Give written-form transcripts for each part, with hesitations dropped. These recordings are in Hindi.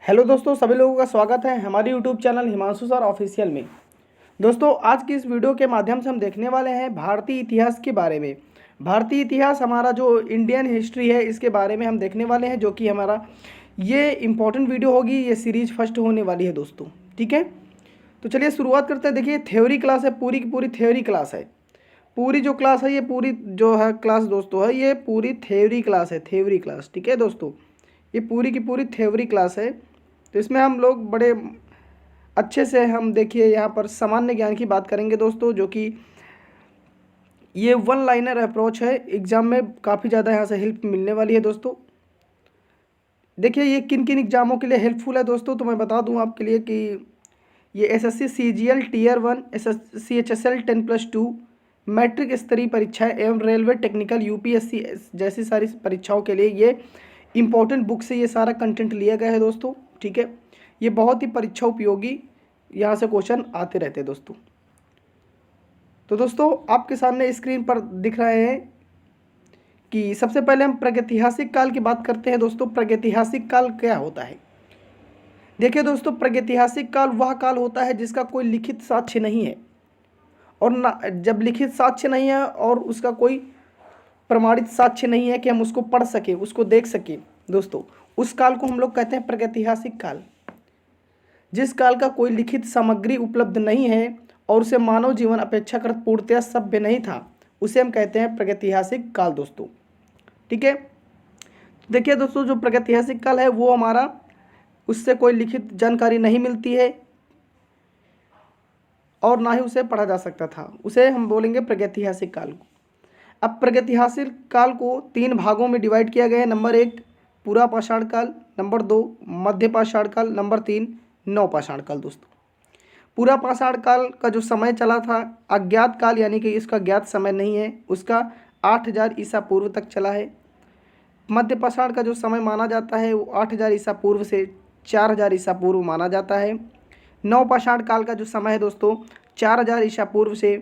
हेलो दोस्तों, सभी लोगों का स्वागत है हमारे YouTube channel Himanshu sir official में। दोस्तों, आज की इस वीडियो के माध्यम से हम देखने वाले हैं भारतीय इतिहास के बारे में। भारतीय इतिहास हमारा जो इंडियन हिस्ट्री है इसके बारे में हम देखने वाले हैं, जो कि हमारा ये इम्पोर्टेंट वीडियो होगी। ये सीरीज फर्स्ट होने वाली है दोस्तों, ठीक है। तो चलिए शुरुआत करते हैं। देखिए, थ्योरी क्लास है, पूरी की पूरी थ्योरी क्लास है। पूरी जो क्लास है, ये पूरी जो है क्लास दोस्तों है, ये पूरी थ्योरी क्लास है, थ्योरी क्लास, ठीक है दोस्तों। ये पूरी की पूरी थ्योरी क्लास है। तो इसमें हम लोग बड़े अच्छे से हम देखिए यहाँ पर सामान्य ज्ञान की बात करेंगे दोस्तों, जो कि ये वन लाइनर अप्रोच है। एग्ज़ाम में काफ़ी ज़्यादा यहाँ से हेल्प मिलने वाली है दोस्तों। देखिए, ये किन किन एग्ज़ामों के लिए हेल्पफुल है दोस्तों, तो मैं बता दूँ आपके लिए कि ये SSC CGL tier 1, SSC HSL 10+2, matric स्तरीय परीक्षाएं एवं रेलवे टेक्निकल यूपीएससी जैसी सारी परीक्षाओं के लिए ये इंपॉर्टेंट बुक से ये सारा कंटेंट लिया गया है दोस्तों, ठीक है। ये बहुत ही परीक्षा उपयोगी यहाँ से क्वेश्चन आते रहते हैं दोस्तों। तो दोस्तों, आपके सामने स्क्रीन पर दिख रहे हैं कि सबसे पहले हम प्रागैतिहासिक काल की बात करते हैं दोस्तों। प्रागैतिहासिक काल क्या होता है? देखिए दोस्तों, प्रागैतिहासिक काल वह काल होता है जिसका कोई लिखित साक्ष्य नहीं है, और ना जब लिखित साक्ष्य नहीं है और उसका कोई प्रमाणित साक्ष्य नहीं है कि हम उसको पढ़ सके, उसको देख सके दोस्तों, उस काल को हम लोग कहते हैं प्रागैतिहासिक काल। जिस काल का कोई लिखित सामग्री उपलब्ध नहीं है और उसे मानव जीवन अपेक्षाकृत पूर्णतया सभ्य नहीं था, उसे हम कहते हैं प्रागैतिहासिक काल दोस्तों, ठीक है। देखिए दोस्तों, जो प्रागैतिहासिक काल है वो हमारा, उससे कोई लिखित जानकारी नहीं मिलती है और ना ही उसे पढ़ा जा सकता था, उसे हम बोलेंगे प्रागैतिहासिक काल को। अब प्रागैतिहासिक काल को 3 भागों में डिवाइड किया गया है। नंबर 1 पूरा पाषाण काल, नंबर 2 मध्य पाषाण काल, नंबर 3 नव पाषाण काल दोस्तों। पूरा पाषाण काल का जो समय चला था अज्ञात काल, यानी कि इसका ज्ञात समय नहीं है, उसका 8000 ईसा पूर्व तक चला है। मध्य पाषाण का जो समय माना जाता है वो 8000 ईसा पूर्व से 4000 ईसा पूर्व माना जाता है। नव पाषाण काल का जो समय है दोस्तों 4000 ईसा पूर्व से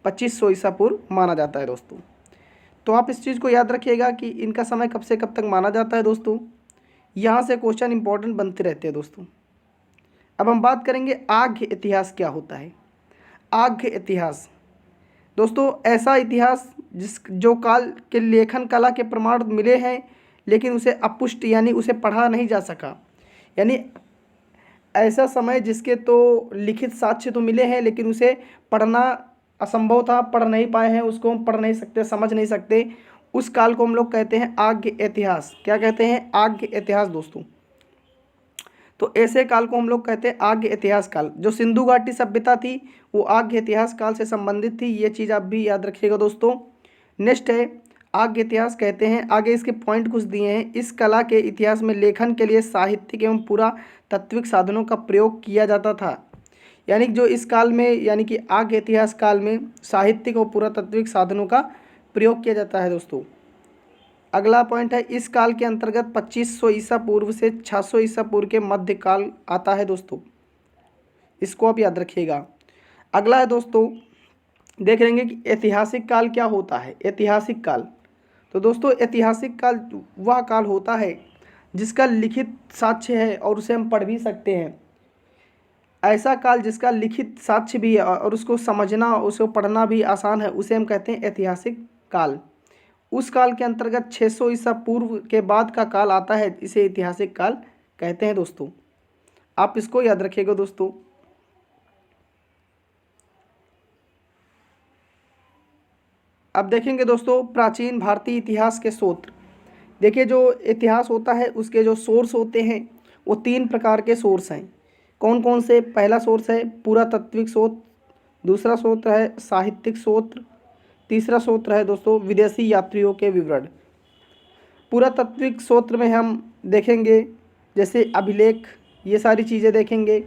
2500 ईसा पूर्व माना जाता है दोस्तों। तो आप इस चीज़ को याद रखिएगा कि इनका समय कब से कब तक माना जाता है दोस्तों। यहाँ से क्वेश्चन इंपॉर्टेंट बनते रहते हैं दोस्तों। अब हम बात करेंगे आर्घ्य इतिहास क्या होता है। आर्घ्य इतिहास दोस्तों ऐसा इतिहास जो काल के लेखन कला के प्रमाण मिले हैं लेकिन उसे अपुष्ट यानी उसे पढ़ा नहीं जा सका, यानी ऐसा समय जिसके तो लिखित साक्ष्य तो मिले हैं लेकिन उसे पढ़ना असंभव था, पढ़ नहीं पाए हैं, उसको हम पढ़ नहीं सकते, समझ नहीं सकते, उस काल को हम लोग कहते हैं आर्घ्य इतिहास। क्या कहते हैं? आर्घ्य इतिहास दोस्तों। तो ऐसे काल को हम लोग कहते हैं आर्घ्य इतिहास काल। जो सिंधु घाटी सभ्यता थी वो आर्घ्य इतिहास काल से संबंधित थी, ये चीज़ आप भी याद रखिएगा दोस्तों। नेक्स्ट है आर्घ्य इतिहास कहते हैं, आगे इसके पॉइंट कुछ दिए हैं। इस कला के इतिहास में लेखन के लिए साहित्यिक एवं पूरा तात्विक साधनों का प्रयोग किया जाता था, यानी जो इस काल में यानी कि आर्घ्य इतिहास काल में साहित्यिक और पुरातात्विक साधनों का प्रयोग किया जाता है दोस्तों। अगला पॉइंट है इस काल के अंतर्गत 2500 ईसा पूर्व से 600 ईसा पूर्व के मध्य काल आता है दोस्तों, इसको आप याद रखिएगा। अगला है दोस्तों, देख लेंगे कि ऐतिहासिक काल क्या होता है। ऐतिहासिक काल तो दोस्तों ऐतिहासिक काल वह काल होता है जिसका लिखित साक्ष्य है और उसे हम पढ़ भी सकते हैं। ऐसा काल जिसका लिखित साक्ष्य भी है और उसको समझना उसको पढ़ना भी आसान है, उसे हम कहते हैं ऐतिहासिक काल। उस काल के अंतर्गत 600 ईसा पूर्व के बाद का काल आता है, इसे ऐतिहासिक काल कहते हैं दोस्तों। आप इसको याद रखिएगा दोस्तों। अब देखेंगे दोस्तों प्राचीन भारतीय इतिहास के स्रोत। देखिए, जो इतिहास होता है उसके जो सोर्स होते हैं वो 3 प्रकार के सोर्स हैं। कौन कौन से? पहला सोर्स है पुरातात्विक स्रोत, दूसरा स्रोत है साहित्यिक स्रोत, तीसरा स्रोत है दोस्तों विदेशी यात्रियों के विवरण। पुरातात्विक स्रोत में हम देखेंगे जैसे अभिलेख, ये सारी चीज़ें देखेंगे,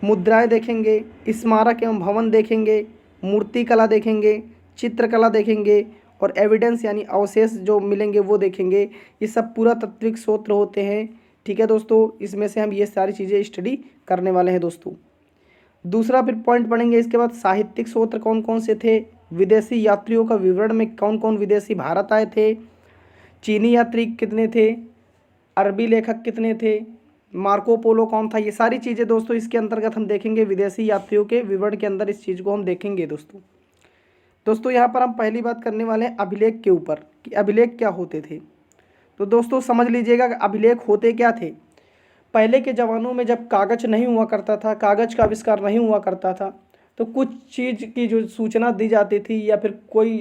मुद्राएं देखेंगे, स्मारक एवं भवन देखेंगे, मूर्तिकला देखेंगे, चित्रकला देखेंगे और एविडेंस यानी अवशेष जो मिलेंगे वो देखेंगे। ये सब पुरातात्विक स्रोत होते हैं, ठीक है दोस्तों। इसमें से हम ये सारी चीज़ें स्टडी करने वाले हैं दोस्तों। दूसरा फिर पॉइंट पढ़ेंगे इसके बाद साहित्यिक स्रोत कौन कौन से थे, विदेशी यात्रियों का विवरण में कौन कौन विदेशी भारत आए थे, चीनी यात्री कितने थे, अरबी लेखक कितने थे, मार्को पोलो कौन था, ये सारी चीज़ें दोस्तों इसके अंतर्गत हम देखेंगे। विदेशी यात्रियों के विवरण के अंदर इस चीज़ को हम देखेंगे दोस्तों यहाँ पर हम पहली बात करने वाले हैं अभिलेख के ऊपर कि अभिलेख क्या होते थे। तो दोस्तों समझ लीजिएगा कि अभिलेख होते क्या थे। पहले के ज़मानों में जब कागज़ नहीं हुआ करता था, कागज़ का आविष्कार नहीं हुआ करता था, तो कुछ चीज़ की जो सूचना दी जाती थी या फिर कोई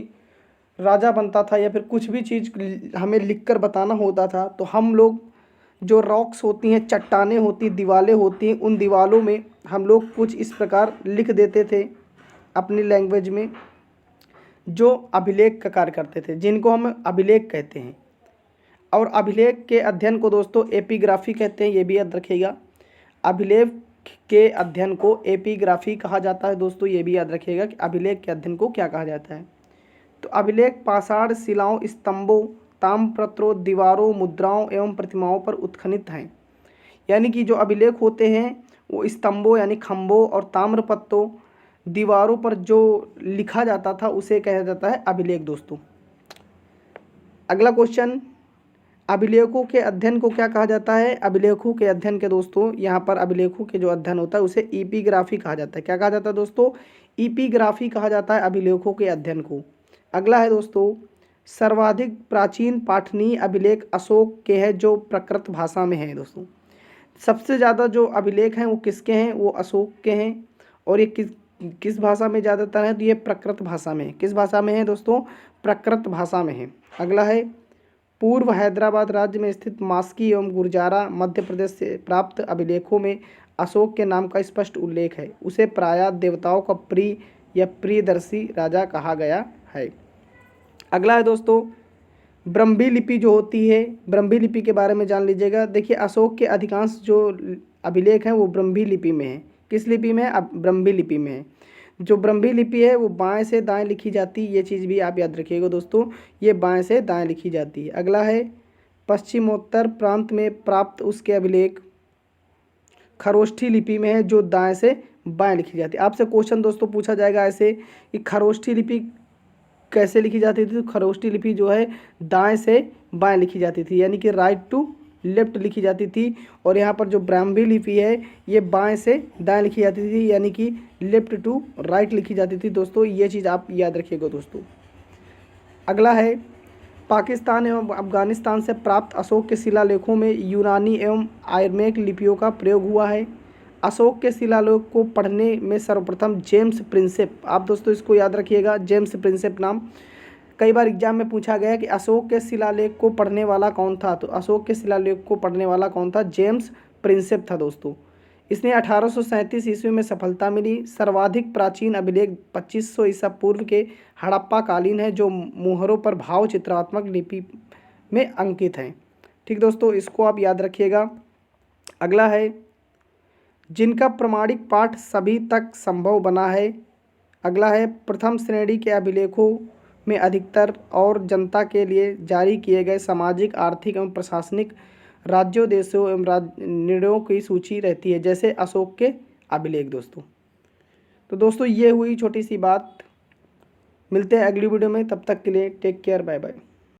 राजा बनता था या फिर कुछ भी चीज़ हमें लिखकर बताना होता था, तो हम लोग जो रॉक्स होती हैं, चट्टानें होती, दीवारें होती हैं, उन दीवारों में हम लोग कुछ इस प्रकार लिख देते थे अपनी लैंग्वेज में, जो अभिलेख का कार्य करते थे, जिनको हम अभिलेख कहते हैं। और अभिलेख के अध्ययन को दोस्तों एपिग्राफी कहते हैं, ये भी याद रखिएगा। अभिलेख के अध्ययन को एपिग्राफी कहा जाता है दोस्तों, ये भी याद रखिएगा कि अभिलेख के अध्ययन को क्या कहा जाता है। तो अभिलेख पाषाण शिलाओं, स्तंभों, ताम्रपत्रों, दीवारों, मुद्राओं एवं प्रतिमाओं पर उत्खनित हैं। यानी कि जो अभिलेख होते हैं वो स्तंभों यानी खंभों और ताम्रपत्रों, दीवारों पर जो लिखा जाता था उसे कहा जाता है अभिलेख दोस्तों। अगला क्वेश्चन, अभिलेखों के अध्ययन को क्या कहा जाता है। अभिलेखों के अध्ययन के दोस्तों यहाँ पर अभिलेखों के जो अध्ययन होता है उसे एपिग्राफी कहा जाता है। क्या कहा जाता है दोस्तों, एपिग्राफी कहा जाता है अभिलेखों के अध्ययन को। अगला है दोस्तों, सर्वाधिक प्राचीन पाठनीय अभिलेख अशोक के हैं जो प्राकृत भाषा में हैं दोस्तों। सबसे ज़्यादा जो अभिलेख हैं वो किसके हैं, वो अशोक के हैं। और ये किस भाषा में ज़्यादातर है, तो ये प्राकृत भाषा में। किस भाषा में है दोस्तों, प्राकृत भाषा में है। अगला है, पूर्व हैदराबाद राज्य में स्थित मास्की एवं गुर्जारा मध्य प्रदेश से प्राप्त अभिलेखों में अशोक के नाम का स्पष्ट उल्लेख है। उसे प्रायः देवताओं का प्रिय या प्रियदर्शी राजा कहा गया है। अगला है दोस्तों, ब्रह्मी लिपि जो होती है, ब्रह्मी लिपि के बारे में जान लीजिएगा। देखिए अशोक के अधिकांश जो अभिलेख हैं वो ब्रह्मी लिपि में है। किस लिपि में है, ब्रह्मी लिपि में है। जो ब्रह्मी लिपि है वो बाएं से दाएं लिखी जाती है, ये चीज़ भी आप याद रखिएगा दोस्तों, ये बाएं से दाएं लिखी जाती है। अगला है, पश्चिमोत्तर प्रांत में प्राप्त उसके अभिलेख खरोष्ठी लिपि में है जो दाएं से बाएं लिखी जाती है। आपसे क्वेश्चन दोस्तों पूछा जाएगा ऐसे कि खरोष्ठी लिपि कैसे लिखी जाती थी। तो खरोष्ठी लिपि जो है दाएं से बाएं लिखी जाती थी, यानी कि राइट टू लेफ्ट लिखी जाती थी। और यहाँ पर जो ब्राह्मी लिपि है ये बाएं से दाएं लिखी जाती थी, यानी कि लेफ्ट टू राइट लिखी जाती थी दोस्तों। ये चीज़ आप याद रखिएगा दोस्तों। अगला है, पाकिस्तान एवं अफगानिस्तान से प्राप्त अशोक के शिलालेखों में यूनानी एवं आयरमेक लिपियों का प्रयोग हुआ है। अशोक के शिलालेख को पढ़ने में सर्वप्रथम जेम्स प्रिंसेप, आप दोस्तों इसको याद रखिएगा, जेम्स प्रिंसेप नाम कई बार एग्जाम में पूछा गया कि अशोक के शिलालेख को पढ़ने वाला कौन था। तो अशोक के शिलालेख को पढ़ने वाला कौन था, जेम्स प्रिंसेप था दोस्तों। इसने 1837 ईस्वी में सफलता मिली। सर्वाधिक प्राचीन अभिलेख 2500 ईसा पूर्व के हड़प्पा कालीन है जो मुहरों पर भाव चित्रात्मक लिपि में अंकित हैं। ठीक दोस्तों, इसको आप याद रखिएगा। अगला है, जिनका प्रमाणिक पाठ सभी तक संभव बना है। अगला है, प्रथम श्रेणी के अभिलेखों में अधिकतर और जनता के लिए जारी किए गए सामाजिक, आर्थिक एवं प्रशासनिक राज्यों, देशों एवं निर्णयों की सूची रहती है, जैसे अशोक के अभिलेख दोस्तों। तो दोस्तों ये हुई छोटी सी बात। मिलते हैं अगली वीडियो में, तब तक के लिए टेक केयर, बाय बाय।